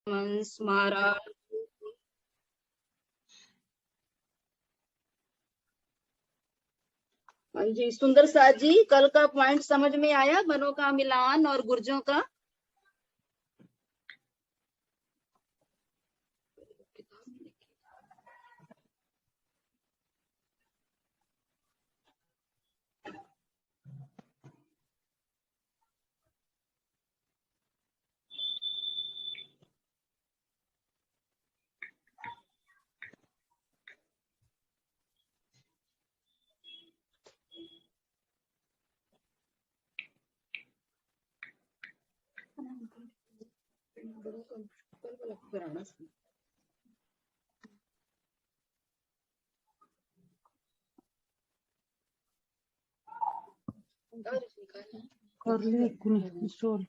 स्मारा। हाँ जी, सुंदर साथ जी, कल का पॉइंट समझ में आया? बनों का मिलान और गुर्जों का। कर ले इंस्टॉल।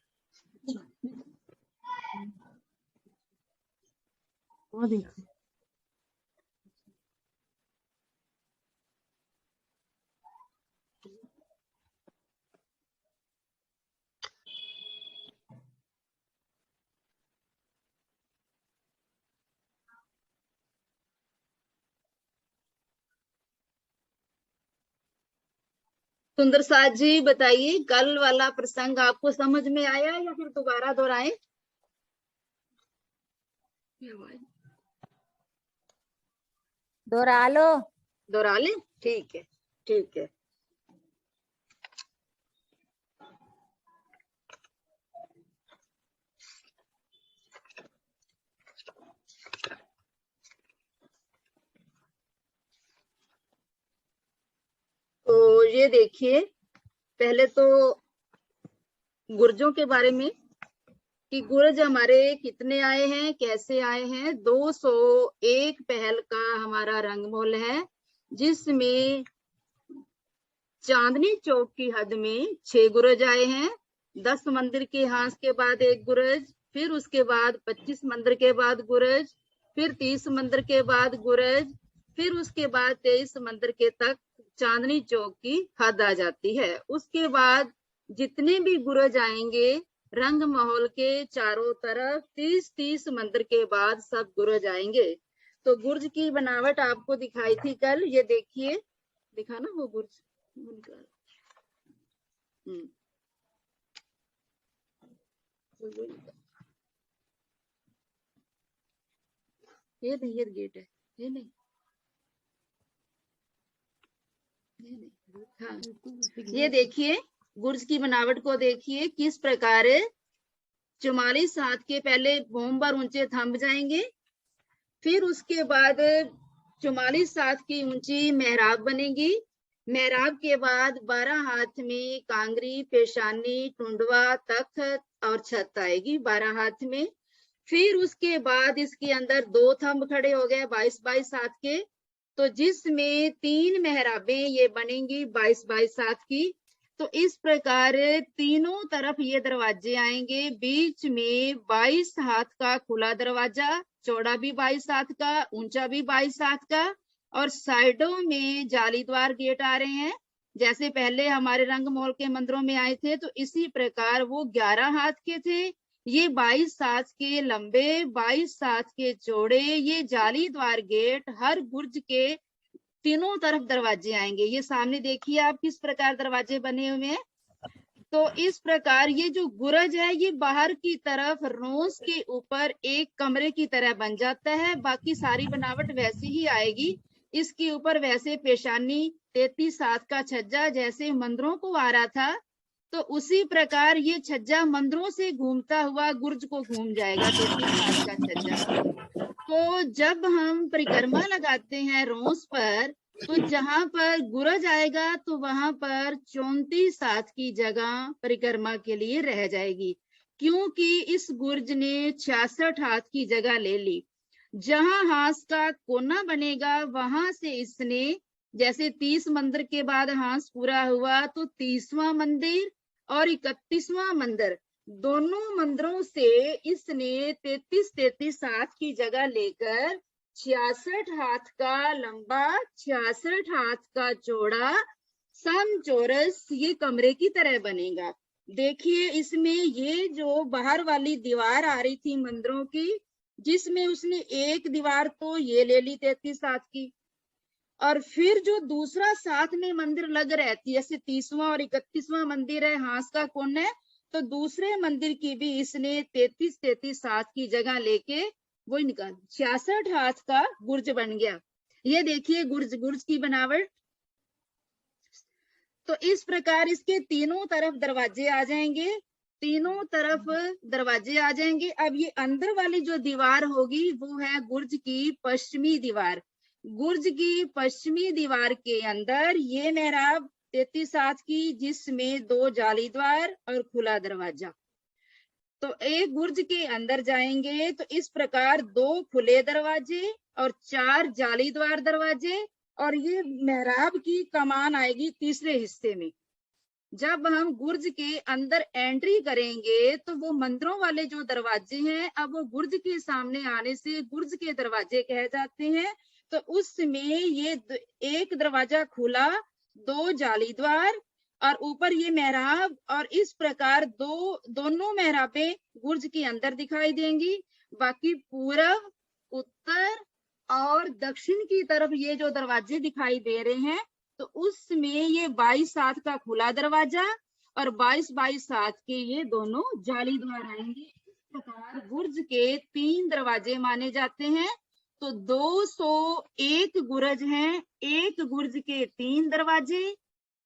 हाँ देख सुंदर साथ जी बताइए, कल वाला प्रसंग आपको समझ में आया या फिर दोबारा दोहराएं? दोहरा लो। दोहरा लें? ठीक है, ठीक है। तो ये देखिए, पहले तो गुर्जों के बारे में कि गुर्ज हमारे कितने आए हैं, कैसे आए हैं। 201 पहल का हमारा रंगमोल है, जिसमें चांदनी चौक की हद में 6 गुरज आए हैं। 10 मंदिर के हांस के बाद एक गुरज, फिर उसके बाद 25 मंदिर के बाद गुरज, फिर 30 मंदिर के बाद गुरज, फिर उसके बाद 23 मंदिर के तक चांदनी चौक की हद आ जाती है। उसके बाद जितने भी गुरज आएंगे रंग महल के चारों तरफ 30-30 मंदिर के बाद सब गुरज आएंगे। तो गुर्ज की बनावट आपको दिखाई थी कल, ये देखिए, दिखा ना वो गुर्ज। ये नहीं, ये गेट है, ये नहीं, हाँ। ये देखिए, गुर्ज की बनावट को देखिए किस प्रकार 44 हाथ के पहले बोमबर ऊंचे थंब जाएंगे, फिर उसके बाद 44 हाथ की ऊंची मेहराब बनेगी। मेहराब के बाद 12 हाथ में कांगरी, पेशानी, टुंडवा, तख्त और छत आएगी 12 हाथ में। फिर उसके बाद इसके अंदर 2 थंब खड़े हो गए 22-22 हाथ के, तो जिसमें 3 मेहराबें ये बनेंगी 22-22 हाथ की। तो इस प्रकार तीनों तरफ ये दरवाजे आएंगे, बीच में 22 हाथ का खुला दरवाजा, चौड़ा भी 22 हाथ का, ऊंचा भी 22 हाथ का, और साइडों में जालीदार गेट आ रहे हैं। जैसे पहले हमारे रंगमहल के मंदिरों में आए थे, तो इसी प्रकार वो 11 हाथ के थे। ये 22 हाथ के लंबे, 22 हाथ के चौड़े, ये जालीदार गेट, हर गुर्ज के तीनों तरफ दरवाजे आएंगे। ये सामने देखिए आप किस प्रकार दरवाजे बने हुए हैं। तो इस प्रकार ये जो गुरज है ये बाहर की तरफ रोस के ऊपर एक कमरे की तरह बन जाता है, बाकी सारी बनावट वैसी ही आएगी। इसके ऊपर वैसे पेशानी 33 हाथ का छज्जा जैसे मंदिरों को आ रहा था, तो उसी प्रकार ये छज्जा मंदिरों से घूमता हुआ गुर्ज को घूम जाएगा 33 हाथ का छज्जा। तो जब हम परिक्रमा लगाते हैं रोस पर, तो जहां पर गुरज आएगा तो वहां पर 34 हाथ की जगह परिक्रमा के लिए रह जाएगी, क्योंकि इस गुर्ज ने 66 हाथ की जगह ले ली। जहां हांस का कोना बनेगा वहां से इसने, जैसे 30 मंदिर के बाद हांस पूरा हुआ तो 30वां मंदिर और 31वां मंदिर, दोनों मंदिरों से इसने 33-33 हाथ की जगह लेकर 66 हाथ का लंबा, 66 हाथ का चौड़ा समचौरस ये कमरे की तरह बनेगा। देखिए इसमें ये जो बाहर वाली दीवार आ रही थी मंदिरों की, जिसमें उसने एक दीवार तो ये ले ली 33 हाथ की, और फिर जो दूसरा साथ में मंदिर लग रहती है, जैसे 30वां और 31वां मंदिर है, हांस का कुंड है, तो दूसरे मंदिर की भी इसने 33 हाथ की जगह लेके वो निकाल 66 हाथ का गुर्ज बन गया। ये देखिए गुर्ज की बनावट। तो इस प्रकार इसके तीनों तरफ दरवाजे आ जाएंगे, तीनों तरफ दरवाजे आ जाएंगे। अब ये अंदर वाली जो दीवार होगी वो है गुर्ज की पश्चिमी दीवार। गुर्ज की पश्चिमी दीवार के अंदर ये मेहराब 33 हाथ की, जिसमें 2 जाली द्वार और खुला दरवाजा। तो एक गुर्ज के अंदर जाएंगे तो इस प्रकार 2 खुले दरवाजे और 4 जाली द्वार दरवाजे, और ये मेहराब की कमान आएगी तीसरे हिस्से में। जब हम गुर्ज के अंदर एंट्री करेंगे तो वो मंदिरों वाले जो दरवाजे हैं, अब वो गुर्ज के सामने आने से गुर्ज के दरवाजे कह जाते हैं। तो उसमें ये एक दरवाजा खुला, 2 जाली द्वार और ऊपर ये मेहराब, और इस प्रकार दोनों मेहराबें गुर्ज के अंदर दिखाई देंगी। बाकी पूरब, उत्तर और दक्षिण की तरफ ये जो दरवाजे दिखाई दे रहे हैं, तो उसमें ये 22 हाथ का खुला दरवाजा और 22 हाथ के ये दोनों जाली द्वार आएंगे। इस प्रकार गुर्ज के 3 दरवाजे माने जाते हैं। तो 201 गुर्ज हैं, एक गुर्ज के 3 दरवाजे,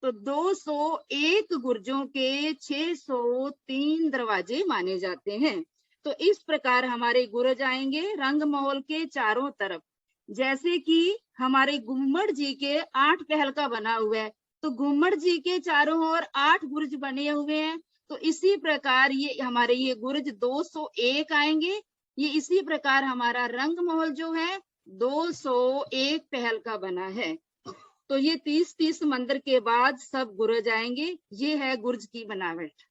तो 201 गुर्जों के 603 दरवाजे माने जाते हैं। तो इस प्रकार हमारे गुर्ज आएंगे रंग महल के चारों तरफ। जैसे कि हमारे घुम्मट जी के 8 पहल का बना हुआ है, तो घुम्मट जी के चारों ओर 8 गुर्ज बने हुए हैं। तो इसी प्रकार ये हमारे ये गुर्ज 201 आएंगे। ये इसी प्रकार हमारा रंग महल जो है 201 पहल का बना है। तो ये 30 मंदिर के बाद सब गुर्ज आएंगे। ये है गुर्ज की बनावट।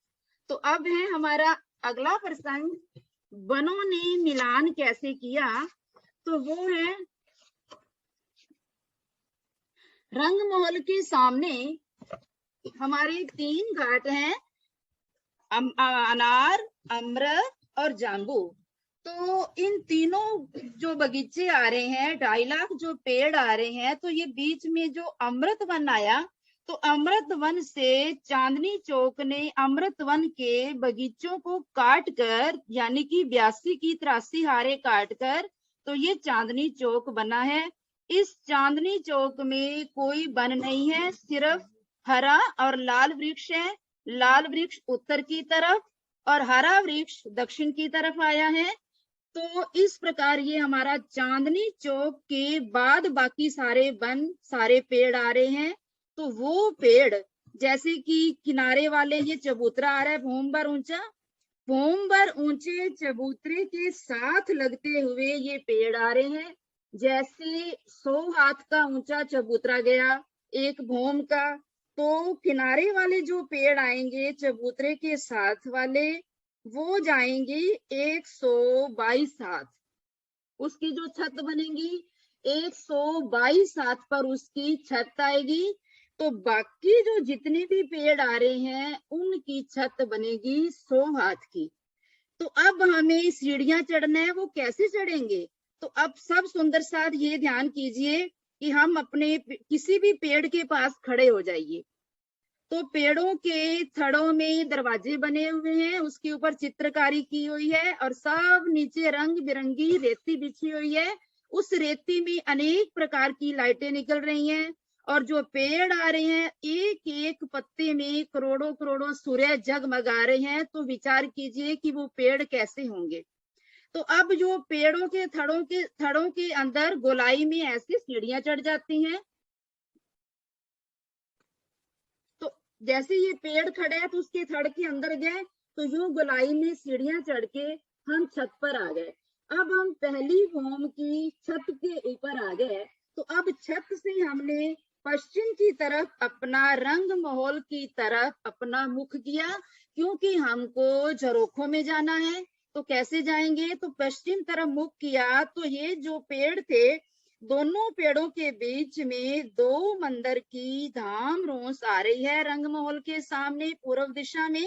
तो अब है हमारा अगला प्रसंग, वनों ने मिलान कैसे किया। तो वो है रंग महल के सामने हमारे 3 घाट हैं, अनार, अमृत और जाम्बू। तो इन तीनों जो बगीचे आ रहे हैं, 2.5 लाख जो पेड़ आ रहे हैं, तो ये बीच में जो अमृत वन आया, तो अमृत वन से चांदनी चौक ने अमृत वन के बगीचों को काट कर, यानी कि 82 की 83 हारे काट कर, तो ये चांदनी चौक बना है। इस चांदनी चौक में कोई वन नहीं है, सिर्फ हरा और लाल वृक्ष है। लाल वृक्ष उत्तर की तरफ और हरा वृक्ष दक्षिण की तरफ आया है। तो इस प्रकार ये हमारा चांदनी चौक के बाद बाकी सारे वन, सारे पेड़ आ रहे हैं। तो वो पेड़ जैसे कि किनारे वाले ये चबूतरा आ रहा है भूमभर ऊंचा, भूमभर ऊंचे चबूतरे के साथ लगते हुए ये पेड़ आ रहे हैं। जैसे 100 हाथ का ऊंचा चबूतरा गया एक भूम का, तो किनारे वाले जो पेड़ आएंगे चबूतरे के साथ वाले, वो जाएंगे 122 हाथ। उसकी जो छत बनेगी 122 हाथ पर उसकी छत आएगी। तो बाकी जो जितने भी पेड़ आ रहे हैं उनकी छत बनेगी 100 हाथ की। तो अब हमें सीढ़ियां चढ़ना है, वो कैसे चढ़ेंगे। तो अब सब सुंदर साथ ये ध्यान कीजिए कि हम अपने किसी भी पेड़ के पास खड़े हो जाइए। तो पेड़ों के थड़ों में दरवाजे बने हुए हैं, उसके ऊपर चित्रकारी की हुई है और सब नीचे रंग बिरंगी रेती बिछी हुई है। उस रेती में अनेक प्रकार की लाइटें निकल रही हैं और जो पेड़ आ रहे हैं एक एक पत्ते में करोड़ों करोड़ों सूर्य जगमगा रहे हैं। तो विचार कीजिए कि वो पेड़ कैसे होंगे। तो अब जो पेड़ों के थड़ों के अंदर गोलाई में ऐसी सीढ़ियां चढ़ जाती हैं। तो जैसे ये पेड़ खड़े हैं तो उसके थड़ के अंदर गए, तो यूं गोलाई में सीढ़ियां चढ़ के हम छत पर आ गए। अब हम पहली भूम की छत के ऊपर आ गए। तो अब छत से हमने पश्चिम की तरफ अपना रंग महल की तरफ अपना मुख किया, क्योंकि हमको झरोखों में जाना है। तो कैसे जाएंगे, तो पश्चिम तरफ मुख किया। तो ये जो पेड़ थे, दोनों पेड़ों के बीच में 2 मंदिर की धाम रोस आ रही है रंग महल के सामने पूर्व दिशा में।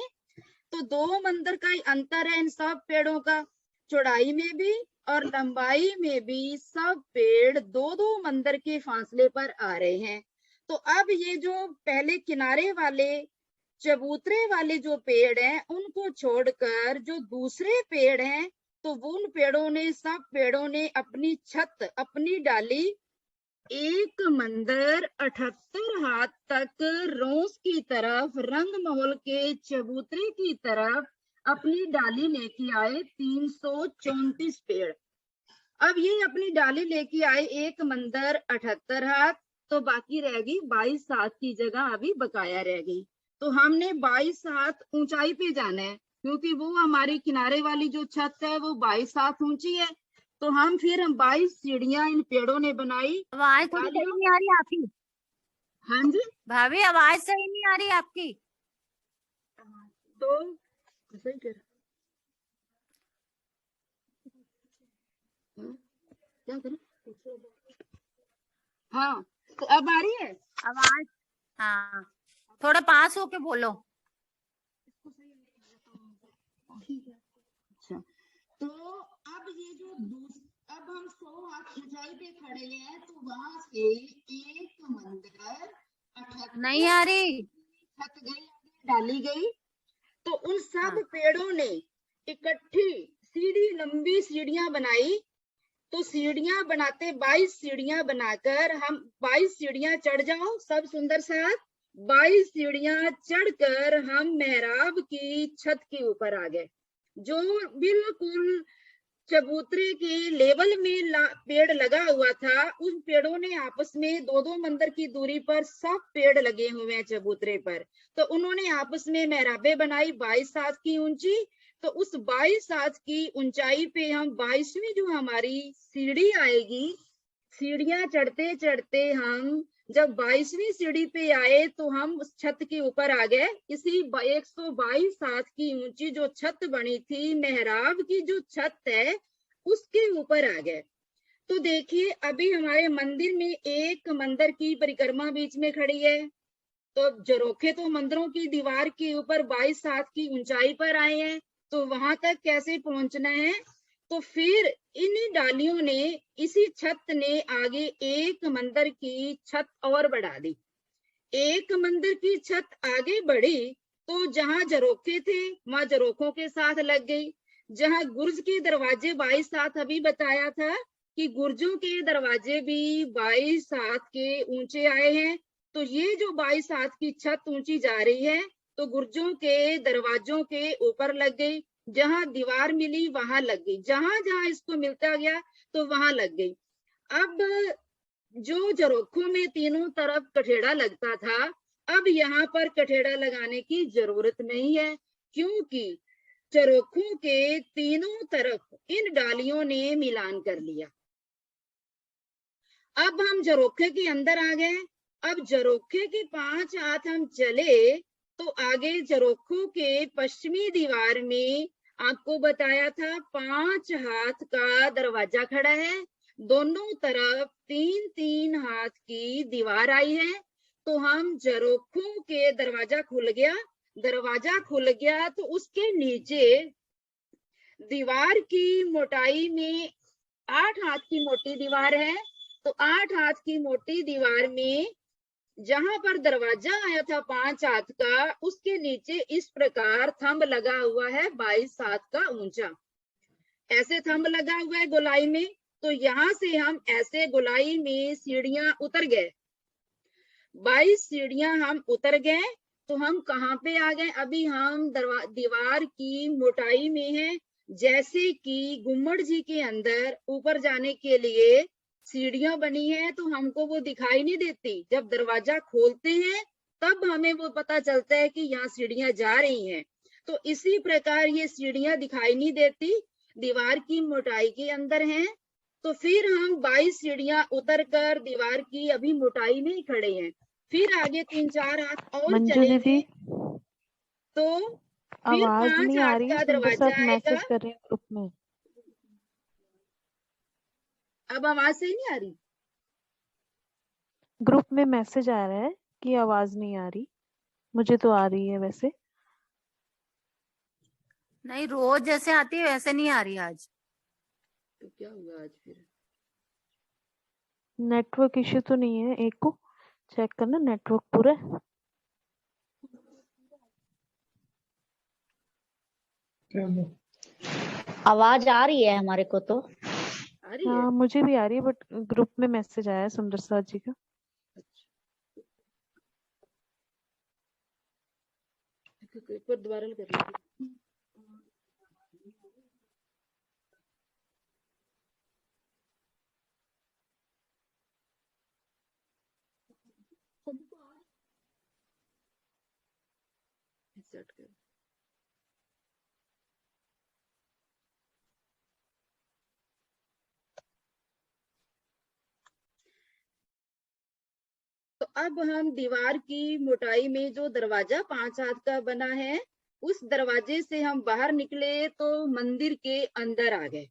तो 2 मंदिर का ही अंतर है इन सब पेड़ों का, चौड़ाई में भी और लंबाई में भी सब पेड़ 2-2 मंदिर के फासले पर आ रहे हैं। तो अब ये जो पहले किनारे वाले चबूतरे वाले जो पेड़ हैं उनको छोड़कर जो दूसरे पेड़ हैं, तो उन पेड़ों ने, सब पेड़ों ने अपनी छत, अपनी डाली एक मंदिर 78 हाथ तक रोज की तरफ, रंग महल के चबूतरे की तरफ अपनी डाली लेके आए 334 पेड़। अब ये अपनी डाली लेके आए एक मंदिर 78 हाथ, तो बाकी रह गई 22 हाथ की जगह अभी बकाया रह गई। तो हमने 22 हाथ ऊंचाई पे जाना है, क्योंकि वो हमारी किनारे वाली जो छत है वो 22 हाथ ऊंची है। तो हम 22 सीढ़ियां इन पेड़ों ने बनाई। आवाज थोड़ी सही नहीं आ रही आपकी। हाँ जी, भाभी आवाज सही नहीं आ रही आपकी। तो सही कर, क्या करें? हाँ, तो अब आ रही है आवाज? हाँ, थोड़ा पास होके बोलो। अच्छा, तो अब ये जो अब हम 100 हाथ ऊंचाई पे खड़े हैं, तो वहां से एक मंदिर 78 नहीं आ रही। छत गई, डाली गई। तो उन सब हाँ। पेड़ों ने इकट्ठी सीढ़ी, लंबी सीढ़ियां बनाई। तो सीढ़ियां बनाते 22 सीढ़ियां बनाकर हम 22 सीढ़ियां चढ़ जाओ सब सुंदर साथ, 22 सीढ़ियां चढ़कर हम मेहराब की छत के ऊपर आ गए, जो बिल्कुल चबूतरे के लेवल में पेड़ लगा हुआ था। उन पेड़ों ने आपस में 2-2 मंदिर की दूरी पर सब पेड़ लगे हुए हैं चबूतरे पर। तो उन्होंने आपस में मेहराबे बनाई 22 हाथ की ऊंची। तो उस 22 हाथ की ऊंचाई पे हम 22वीं जो हमारी सीढ़ी आएगी, सीढ़ियां चढ़ते चढ़ते हम जब 22वीं सीढ़ी पे आए, तो हम उस छत के ऊपर आ गए। इसी 122 हाथ की ऊंची जो छत बनी थी, मेहराब की जो छत है, उसके ऊपर आ गए। तो देखिए अभी हमारे मंदिर में एक मंदिर की परिक्रमा बीच में खड़ी है। तो जरोखे तो मंदिरों की दीवार के ऊपर 22 हाथ की ऊंचाई पर आए हैं, तो वहां तक कैसे पहुंचना है? तो फिर इन्हीं डालियों ने, इसी छत ने आगे एक मंदिर की छत और बढ़ा दी। एक मंदिर की छत आगे बढ़ी, तो जहां जरोखे थे वहां जरोखों के साथ लग गई। जहां गुर्ज के दरवाजे 22 हाथ अभी बताया था कि गुर्जों के दरवाजे भी 22 हाथ के ऊंचे आए हैं, तो ये जो 22 हाथ की छत ऊंची जा रही है, तो गुर्जों के दरवाजों के ऊपर लग गई। जहां दीवार मिली वहां लग गई, जहां जहां इसको मिलता गया तो वहां लग गई। अब जो जरोखों में तीनों तरफ कठेड़ा लगता था, अब यहाँ पर कठेड़ा लगाने की जरूरत नहीं है, क्योंकि जरोखों के तीनों तरफ इन डालियों ने मिलान कर लिया। अब हम जरोखे के अंदर आ गए। अब जरोखे के 5 हाथ हम चले, तो आगे जरोखों के पश्चिमी दीवार में आपको बताया था 5 हाथ का दरवाजा खड़ा है, दोनों तरफ 3-3 हाथ की दीवार आई है। तो हम जरोखों के दरवाजा खुल गया, तो उसके नीचे दीवार की मोटाई में 8 हाथ की मोटी दीवार है। तो 8 हाथ की मोटी दीवार में जहां पर दरवाजा आया था 5 हाथ का, उसके नीचे इस प्रकार थंब लगा हुआ है 22 हाथ का ऊंचा, ऐसे थंब लगा हुआ है गोलाई में। तो यहाँ से हम ऐसे गोलाई में सीढ़ियां उतर गए, 22 सीढ़ियां हम उतर गए। तो हम कहाँ पे आ गए? अभी हम दीवार की मोटाई में है। जैसे कि गुम्मट जी के अंदर ऊपर जाने के लिए सीढ़ियां बनी है, तो हमको वो दिखाई नहीं देती। जब दरवाजा खोलते हैं तब हमें वो पता चलता है कि यहाँ सीढ़ियां जा रही हैं। तो इसी प्रकार ये सीढ़ियां दिखाई नहीं देती, दीवार की मोटाई के अंदर हैं। तो फिर हम 22 सीढ़ियां उतर कर दीवार की अभी मोटाई में ही खड़े हैं। फिर आगे 3-4 हाथ और मंजू चलेंगे, दीदी तो फिर आवाज 5 नहीं आ हाथ रही, का सुंदर दरवाजा सर आएगा। मैसेज कर रहे हैं ग्रुप में। अब आवाज सही नहीं आ रही? ग्रुप में मैसेज आ रहा है कि आवाज नहीं आ रही, मुझे तो आ रही है वैसे। नहीं, रोज जैसे आती है वैसे नहीं आ रही आज। तो क्या हुआ आज फिर? नेटवर्क इश्यू तो नहीं है, एक को चेक करना नेटवर्क पूरा है। आवाज आ रही है हमारे को तो। आ रही है? हाँ मुझे भी आ रही है, बट ग्रुप में मैसेज आया है सुंदर सर जी का। अच्छा, एक बार दोबारा कर लीजिए। सेट कर। तो अब हम दीवार की मोटाई में जो दरवाजा 5 हाथ का बना है, उस दरवाजे से हम बाहर निकले तो मंदिर के अंदर आ गए।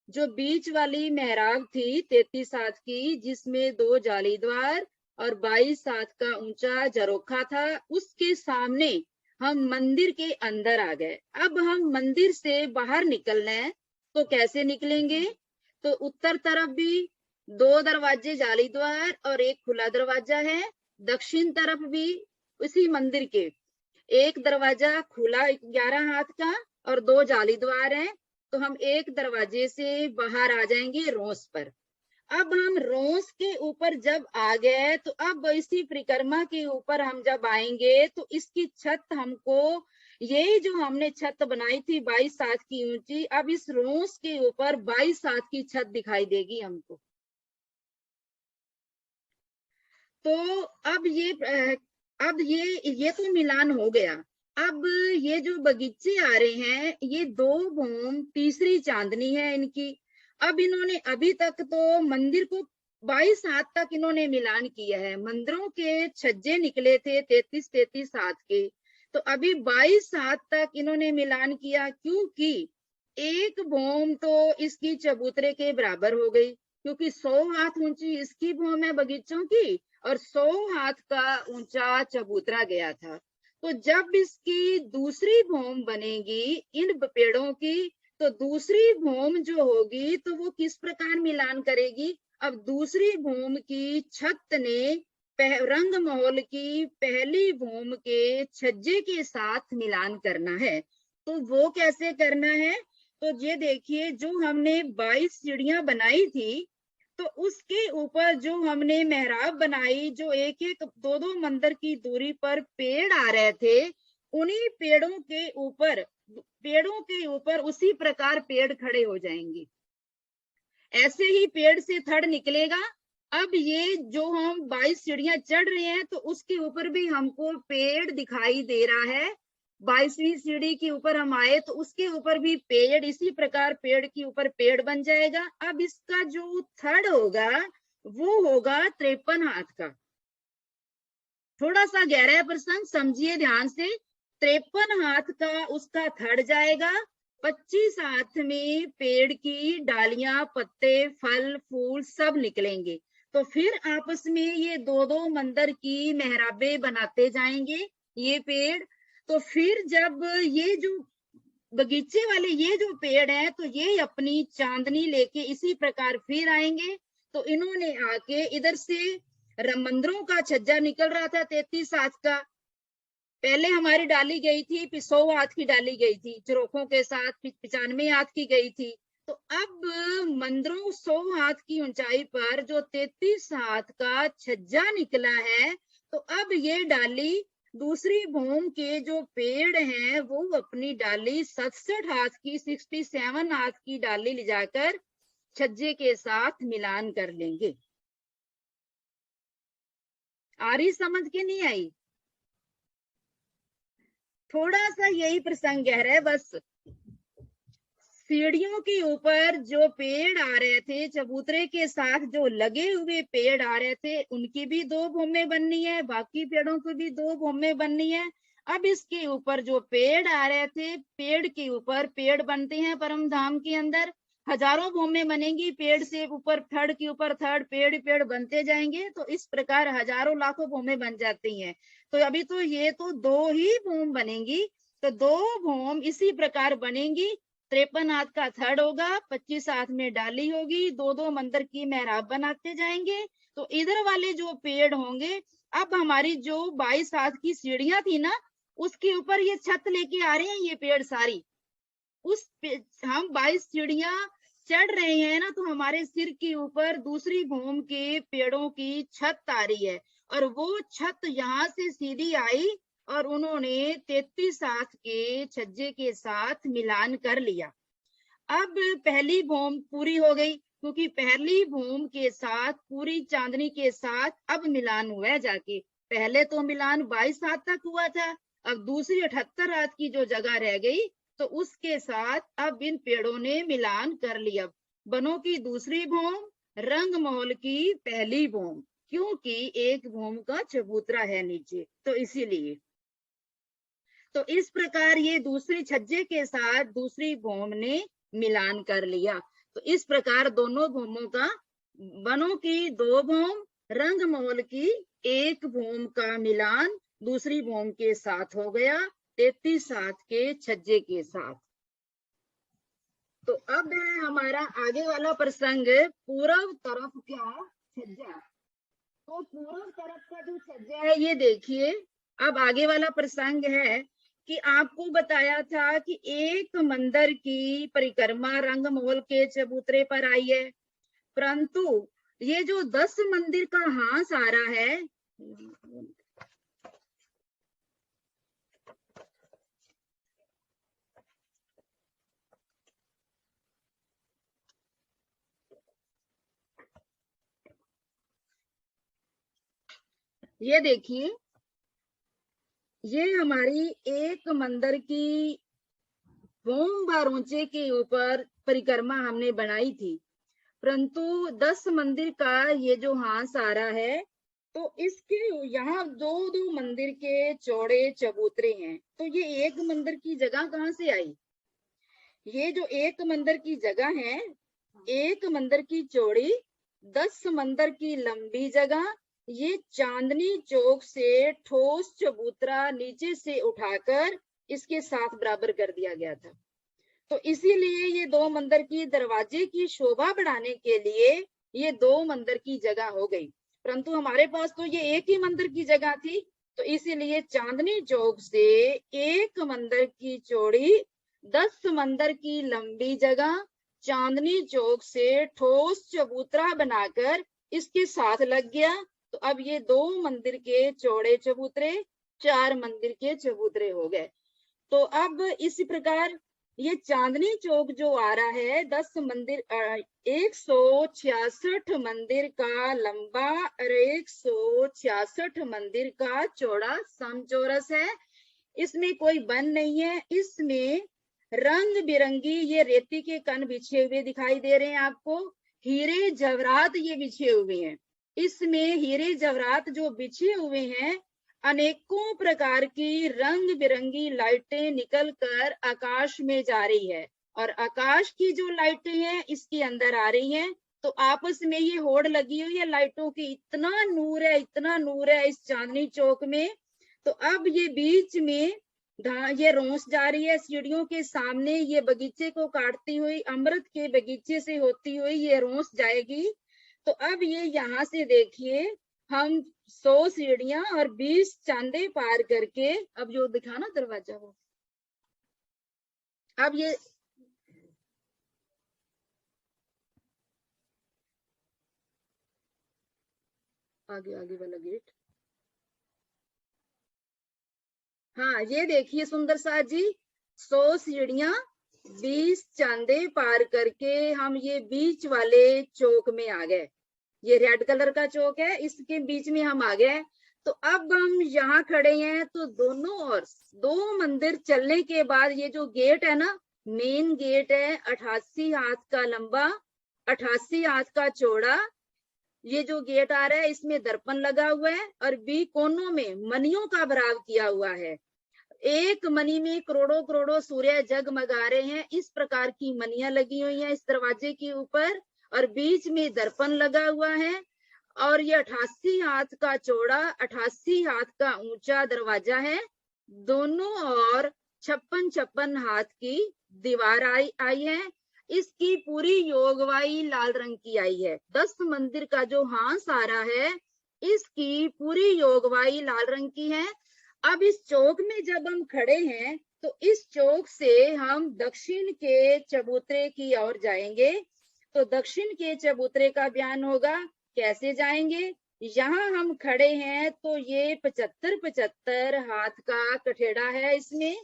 जो बीच वाली मेहराब थी 33 हाथ की, जिसमें 2 जाली द्वार और 22 हाथ का ऊंचा झरोखा था, उसके सामने हम मंदिर के अंदर आ गए। अब हम मंदिर से बाहर निकलना है, तो कैसे निकलेंगे? तो उत्तर तरफ भी 2 दरवाजे जाली द्वार और 1 खुला दरवाजा है। दक्षिण तरफ भी उसी मंदिर के एक दरवाजा खुला 11 हाथ का और 2 जाली द्वार हैं। तो हम एक दरवाजे से बाहर आ जाएंगे रोस पर। अब हम रोस के ऊपर जब आ गए, तो अब इसी परिक्रमा के ऊपर हम जब आएंगे तो इसकी छत हमको, यही जो हमने छत बनाई थी 22 हाथ की ऊंची, अब इस रोस के ऊपर 22 हाथ की छत दिखाई देगी हमको। तो अब ये तो मिलान हो गया। अब ये जो बगीचे आ रहे हैं, ये 2 भूम तीसरी चांदनी है इनकी। अब इन्होंने अभी तक तो मंदिर को 22 हाथ तक इन्होंने मिलान किया है। मंदिरों के छज्जे निकले थे 33 हाथ के, तो अभी 22 हाथ तक इन्होंने मिलान किया, क्योंकि एक भूम तो इसकी चबूतरे के बराबर हो गई, क्योंकि 100 हाथ ऊंची इसकी भूम है बगीचों की और 100 हाथ का ऊंचा चबूतरा गया था। तो जब इसकी दूसरी भूम बनेगी इन पेड़ों की, तो दूसरी भूम जो होगी तो वो किस प्रकार मिलान करेगी? अब दूसरी भूम की छत ने रंग महल की पहली भूम के छज्जे के साथ मिलान करना है। तो वो कैसे करना है? तो ये देखिए, जो हमने 22 सीढ़ियां बनाई थी, तो उसके ऊपर जो हमने मेहराब बनाई, जो एक एक 2-2 मंदिर की दूरी पर पेड़ आ रहे थे, उन्हीं पेड़ों के ऊपर उसी प्रकार पेड़ खड़े हो जाएंगे। ऐसे ही पेड़ से थड़ निकलेगा। अब ये जो हम 22 सीढ़ियां चढ़ रहे हैं, तो उसके ऊपर भी हमको पेड़ दिखाई दे रहा है। 22वीं सीढ़ी के ऊपर हम आए तो उसके ऊपर भी पेड़, इसी प्रकार पेड़ के ऊपर पेड़ बन जाएगा। अब इसका जो थड़ होगा वो होगा 53 हाथ का। थोड़ा सा गहरा है प्रसंग, समझिए ध्यान से। 53 हाथ का उसका थड़ जाएगा। 25 हाथ में पेड़ की डालियां, पत्ते, फल, फूल सब निकलेंगे। तो फिर आपस में ये 2-2 मंदिर की मेहराबे बनाते जाएंगे ये पेड़। तो फिर जब ये जो बगीचे वाले ये जो पेड़ है, तो ये अपनी चांदनी लेके इसी प्रकार फिर आएंगे। तो इन्होंने आके इधर से मंदिरों का छज्जा निकल रहा था 33 हाथ का, पहले हमारी डाली गई थी 100 हाथ की डाली गई थी चरोखों के साथ, 95 हाथ की गई थी। तो अब मंदिरों 100 हाथ की ऊंचाई पर जो 33 हाथ का छज्जा निकला है, तो अब ये डाली दूसरी भूम के जो पेड़ हैं वो अपनी डाली 67 हाथ की 67 हाथ की डाली ले जाकर छज्जे के साथ मिलान कर लेंगे। आ रही समझ के नहीं आई? थोड़ा सा यही प्रसंग गहरा है बस। सीढ़ियों के ऊपर जो पेड़ आ रहे थे, चबूतरे के साथ जो लगे हुए पेड़ आ रहे थे, उनकी भी 2 भूमें बननी है, बाकी पेड़ों की भी 2 भूमें बननी है। अब इसके ऊपर जो पेड़ आ रहे थे, पेड़ के ऊपर पेड़ बनते हैं परम धाम के अंदर, हजारों भूमें बनेंगी। पेड़ से ऊपर थड़ के ऊपर थड़, पेड़ बनते जाएंगे, तो इस प्रकार हजारों लाखों भूमें बन जाती हैं। तो अभी तो ये तो 2 ही भूम बनेंगी, तो 2 भौम इसी प्रकार बनेंगी। 53 हाथ का थड़ होगा, 25 हाथ में डाली होगी, 2-2 मंदिर की मेहराब बनाते जाएंगे। तो इधर वाले जो पेड़ होंगे, अब हमारी जो 22 हाथ की सीढ़ियां थी ना, उसके ऊपर ये छत लेके आ रहे हैं ये पेड़ सारी। हम 22 सीढ़ियां चढ़ रहे हैं ना, तो हमारे सिर के ऊपर दूसरी भूम के पेड़ों की छत आ रही है, और वो छत यहाँ से सीधी आई और उन्होंने 33 हाथ के छज्जे के साथ मिलान कर लिया। अब पहली भूम पूरी हो गई, क्योंकि पहली भूम के साथ पूरी चांदनी के साथ अब मिलान हुआ है जाके। पहले तो मिलान 22 हाथ तक हुआ था, अब दूसरी 78 हाथ की जो जगह रह गई, तो उसके साथ अब इन पेड़ों ने मिलान कर लिया। बनों की दूसरी भूम, रंग महल की पहली भूम, क्योंकि एक भूम का चबूतरा है नीचे, तो इसीलिए। तो इस प्रकार ये दूसरी छज्जे के साथ दूसरी भूम ने मिलान कर लिया। तो इस प्रकार दोनों भूमों का, बनों की 2 भूम, रंग महल की 1 भूम का मिलान दूसरी भूम के साथ हो गया, 33 हाथ के छज्जे के साथ। तो अब है हमारा आगे वाला प्रसंग, पूर्व तरफ का छज्जा। तो पूर्व तरफ का जो छज्जा है ये देखिए। अब आगे वाला प्रसंग है कि आपको बताया था कि एक मंदिर की परिक्रमा रंग महल के चबूतरे पर आई है, परंतु ये जो 10 मंदिर का हांस आ रहा है, ये देखिए, ये हमारी एक मंदिर की भूम बार ऊंचे के ऊपर परिक्रमा हमने बनाई थी, परंतु 10 मंदिर का ये जो हांस आ रहा है, तो इसके यहाँ 2-2 मंदिर के चौड़े चबूतरे हैं। तो ये एक मंदिर की जगह कहाँ से आई? ये जो एक मंदिर की जगह है, एक मंदिर की चौड़ी, 10 मंदिर की लंबी जगह, ये चांदनी चौक से ठोस चबूतरा नीचे से उठाकर इसके साथ बराबर कर दिया गया था। तो इसीलिए ये 2 मंदिर की दरवाजे की शोभा बढ़ाने के लिए ये 2 मंदिर की जगह हो गई, परंतु हमारे पास तो ये एक ही मंदिर की जगह थी। तो इसीलिए चांदनी चौक से एक मंदिर की चौड़ी, 10 मंदिर की लंबी जगह, चांदनी चौक से ठोस चबूतरा बनाकर इसके साथ लग गया। तो अब ये 2 मंदिर के चौड़े चबूतरे 4 मंदिर के चबूतरे हो गए। तो अब इस प्रकार ये चांदनी चौक जो आ रहा है, 10 मंदिर 166 मंदिर का लंबा और 166 मंदिर का चौड़ा समचौरस है। इसमें कोई बन नहीं है। इसमें रंग बिरंगी ये रेती के कण बिछे हुए दिखाई दे रहे हैं आपको, हीरे जवाहरात ये बिछे हुए हैं। इसमें हीरे जवाहरात जो बिछे हुए हैं, अनेकों प्रकार की रंग बिरंगी लाइटें निकलकर आकाश में जा रही है, और आकाश की जो लाइटें हैं इसके अंदर आ रही हैं। तो आपस में ये होड़ लगी हुई है लाइटों की, इतना नूर है, इतना नूर है इस चांदनी चौक में। तो अब ये बीच में ये रोंस जा रही है सीढ़ियों के सामने, ये बगीचे को काटती हुई, अमृत के बगीचे से होती हुई ये रोंस जाएगी। तो अब ये यहाँ से देखिए, हम 100 सीढ़ियां और 20 चांदे पार करके, अब जो दिखा ना दरवाजा वो, अब ये आगे वाला गेट, हाँ ये देखिए सुंदर सा जी, 100 सीढ़ियां 20 चांदे पार करके हम ये बीच वाले चौक में आ गए। ये रेड कलर का चौक है, इसके बीच में हम आ गए। तो अब हम यहाँ खड़े हैं, तो दोनों ओर 2 मंदिर चलने के बाद ये जो गेट है ना, मेन गेट है, 88 हाथ का लंबा, 88 हाथ का चौड़ा। ये जो गेट आ रहा है इसमें दर्पण लगा हुआ है, और बी कोनों में मनियों का भराव किया हुआ है। एक मनी में करोड़ों करोड़ों सूर्य जगमगा रहे हैं, इस प्रकार की मनियां लगी हुई हैं इस दरवाजे के ऊपर, और बीच में दर्पण लगा हुआ है। और ये 88 हाथ का चौड़ा, 88 हाथ का ऊंचा दरवाजा है। दोनों ओर 56 हाथ की दीवार आई है। इसकी पूरी योगवाई लाल रंग की आई है। 10 मंदिर का जो हांस आ रहा है, इसकी पूरी योगवाई लाल रंग की है। अब इस चौक में जब हम खड़े हैं तो इस चौक से हम दक्षिण के चबूतरे की ओर जाएंगे। तो दक्षिण के चबूतरे का बयान होगा। कैसे जाएंगे? यहाँ हम खड़े हैं तो ये 75 हाथ का कठेड़ा है। इसमें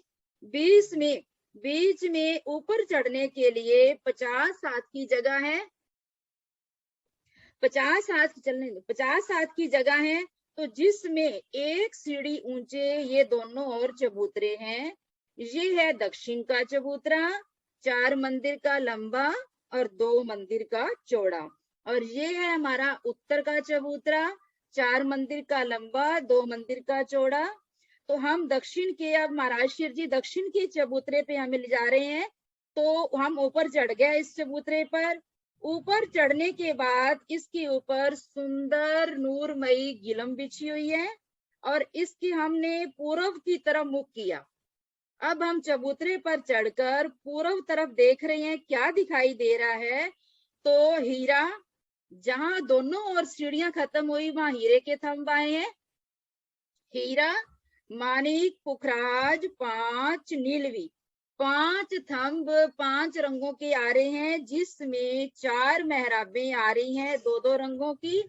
बीच में ऊपर चढ़ने के लिए 50 हाथ की जगह है। 50 हाथ की जगह है। तो जिसमें एक सीढ़ी ऊंचे ये दोनों और चबूतरे हैं। ये है दक्षिण का चबूतरा, 4 मंदिर का लंबा और 2 मंदिर का चौड़ा। और ये है हमारा उत्तर का चबूतरा, 4 मंदिर का लंबा, 2 मंदिर का चौड़ा। तो हम दक्षिण के, अब महाराज शिव जी दक्षिण के चबूतरे पे हमें ले जा रहे हैं। तो हम ऊपर चढ़ गए इस चबूतरे पर। ऊपर चढ़ने के बाद इसके ऊपर सुंदर नूरमयी गिलम बिछी हुई है और इसकी हमने पूर्व की तरफ मुख किया। अब हम चबूतरे पर चढ़कर पूर्व तरफ देख रहे हैं। क्या दिखाई दे रहा है? तो हीरा, जहां दोनों ओर सीढ़ियां खत्म हुई वहां हीरे के थंब आए हैं। हीरा, माणिक, पुखराज, 5 नीलवी, 5 थंब 5 रंगों के आ रहे हैं, जिसमें 4 मेहराबें आ रही हैं 2-2 रंगों की।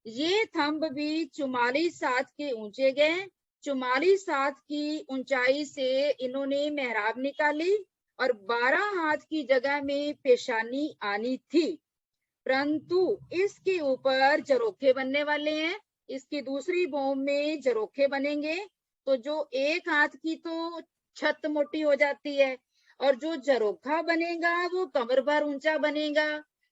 ये थंब भी 44 हाथ के ऊंचे गए। 44 हाथ की ऊंचाई से इन्होंने मेहराब निकाली और 12 हाथ की जगह में पेशानी आनी थी, परंतु इसके ऊपर झरोखे बनने वाले हैं। इसकी दूसरी भौम में झरोखे बनेंगे। तो जो 1 हाथ की तो छत मोटी हो जाती है और जो झरोखा बनेगा वो कमर भर ऊंचा बनेगा।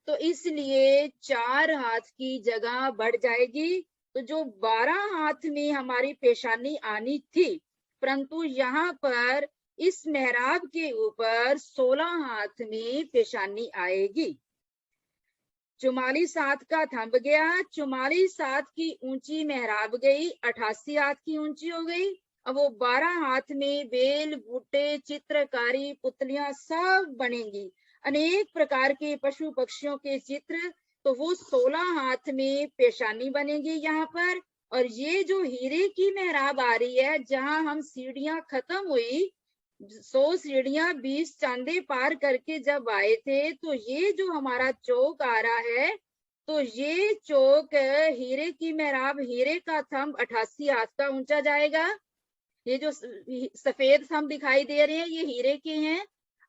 तो इसलिए 4 हाथ की जगह बढ़ जाएगी। तो जो 12 हाथ में हमारी पेशानी आनी थी, परंतु यहाँ पर इस मेहराब के ऊपर 16 हाथ में पेशानी आएगी। 44 हाथ का थंब गया, 44 हाथ की ऊंची मेहराब गई, 88 हाथ की ऊंची हो गई। अब वो 12 हाथ में बेल, बूटे, चित्रकारी, पुतलियां सब बनेंगी, अनेक प्रकार के पशु पक्षियों के चित्र। तो वो 16 हाथ में पेशानी बनेगी यहाँ पर। और ये जो हीरे की मेहराब आ रही है, जहां हम सीढ़ियां खत्म हुई, 100 सीढ़ियां 20 चांदे पार करके जब आए थे, तो ये जो हमारा चौक आ रहा है, तो ये चौक हीरे की मेहराब, हीरे का थंब 88 हाथ का ऊंचा जाएगा। ये जो सफेद थंब दिखाई दे रहे हैं ये हीरे के हैं।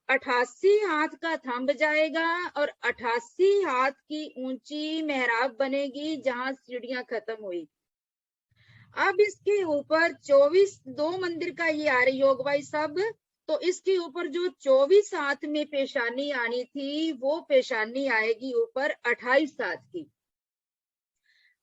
88 हाथ का थंब जाएगा और 88 हाथ की ऊंची मेहराब बनेगी जहां सीढ़ियां खत्म हुई। अब इसके ऊपर 24 2 मंदिर का ये आ रही योगवाई सब। तो इसके ऊपर जो 24 हाथ में पेशानी आनी थी, वो पेशानी आएगी ऊपर 28 हाथ की।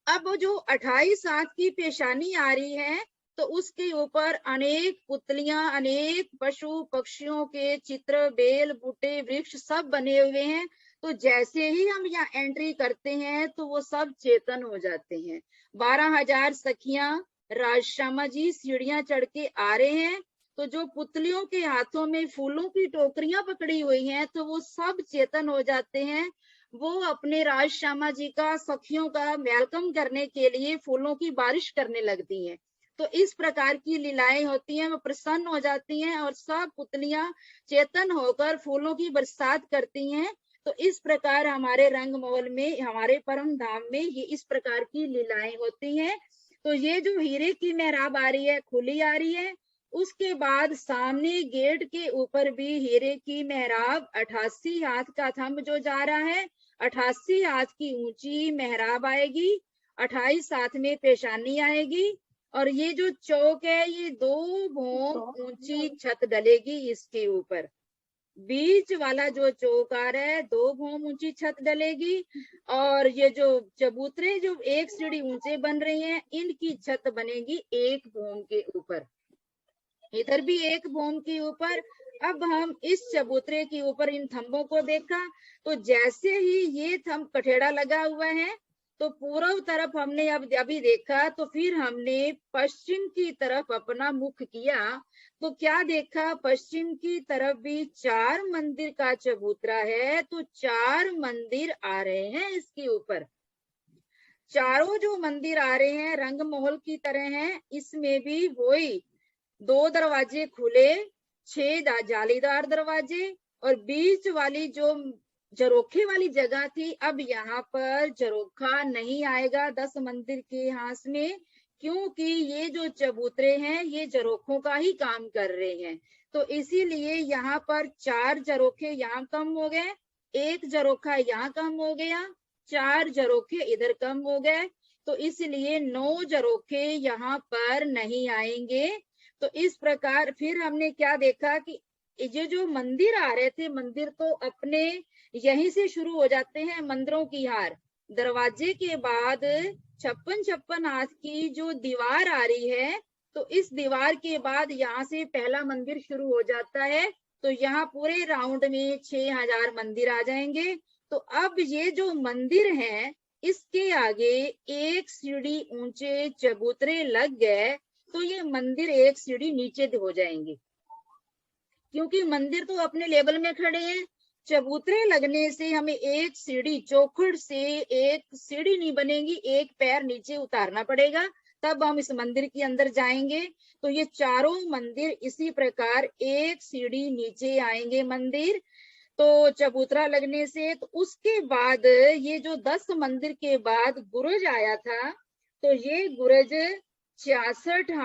अब जो 28 हाथ की पेशानी आ रही है, तो उसके ऊपर अनेक पुतलियां, अनेक पशु पक्षियों के चित्र, बेल, बूटे, वृक्ष सब बने हुए हैं। तो जैसे ही हम यहाँ एंट्री करते हैं तो वो सब चेतन हो जाते हैं। 12,000 सखियां राजश्यामा जी सीढ़ियां चढ़ के आ रहे हैं। तो जो पुतलियों के हाथों में फूलों की टोकरियां पकड़ी हुई हैं, तो वो सब चेतन हो जाते हैं। वो अपने राजश्यामा जी का, सखियों का वेलकम करने के लिए फूलों की बारिश करने लगती हैं। तो इस प्रकार की लीलाएं होती हैं, वो प्रसन्न हो जाती हैं और सब पुतलियां चेतन होकर फूलों की बरसात करती हैं। तो इस प्रकार हमारे रंगमहल में, हमारे परम धाम में ये इस प्रकार की लीलाएं होती हैं। तो ये जो हीरे की मेहराब आ रही है, खुली आ रही है। उसके बाद सामने गेट के ऊपर भी हीरे की मेहराब, 88 हाथ का थंब जो जा रहा है, 88 हाथ की ऊंची मेहराब आएगी, 28 हाथ में पेशानी आएगी। और ये जो चौक है, ये 2 भौम ऊंची छत डलेगी इसके ऊपर। बीच वाला जो चौक आ रहा है, 2 भौम ऊंची छत डलेगी। और ये जो चबूतरे जो 1 सीढ़ी ऊंचे बन रहे हैं, इनकी छत बनेगी 1 भौम के ऊपर, इधर भी 1 भौम के ऊपर। अब हम इस चबूतरे के ऊपर इन थंबों को देखा, तो जैसे ही ये थंब कठेड़ा लगा हुआ है, तो पूर्व तरफ हमने अब अभी देखा, तो फिर हमने पश्चिम की तरफ अपना मुख किया, तो क्या देखा, पश्चिम की तरफ भी 4 मंदिर का चबूतरा है। तो 4 मंदिर आ रहे हैं इसके ऊपर। चारों जो मंदिर आ रहे हैं रंग महल की तरह हैं। इसमें भी वही 2 दरवाजे खुले, 6 जालीदार दरवाजे, और बीच वाली जो झरोखे वाली जगह थी, अब यहाँ पर झरोखा नहीं आएगा 10 मंदिर के हाथ में, क्योंकि ये जो चबूतरे हैं ये झरोखों का ही काम कर रहे हैं। तो इसीलिए यहाँ पर 4 झरोखे यहाँ कम हो गए, 1 झरोखा यहाँ कम हो गया, 4 झरोखे इधर कम हो गए। तो इसलिए 9 झरोखे यहाँ पर नहीं आएंगे। तो इस प्रकार फिर हमने क्या देखा कि ये जो मंदिर आ रहे थे, मंदिर तो अपने यहीं से शुरू हो जाते हैं, मंदिरों की हार। दरवाजे के बाद 56 हाथ की जो दीवार आ रही है, तो इस दीवार के बाद यहाँ से पहला मंदिर शुरू हो जाता है। तो यहाँ पूरे राउंड में 6000 मंदिर आ जाएंगे। तो अब ये जो मंदिर है इसके आगे 1 सीढ़ी ऊंचे चबूतरे लग गए, तो ये मंदिर 1 सीढ़ी नीचे हो जाएंगे, क्योंकि मंदिर तो अपने लेवल में खड़े हैं। चबूतरे लगने से हमें 1 सीढ़ी, चौखट से 1 सीढ़ी नहीं बनेगी, 1 पैर नीचे उतारना पड़ेगा, तब हम इस मंदिर के अंदर जाएंगे। तो ये चारों मंदिर इसी प्रकार 1 सीढ़ी नीचे आएंगे मंदिर, तो चबूतरा लगने से। तो उसके बाद ये जो 10 मंदिर के बाद गुरज आया था, तो ये गुरज 66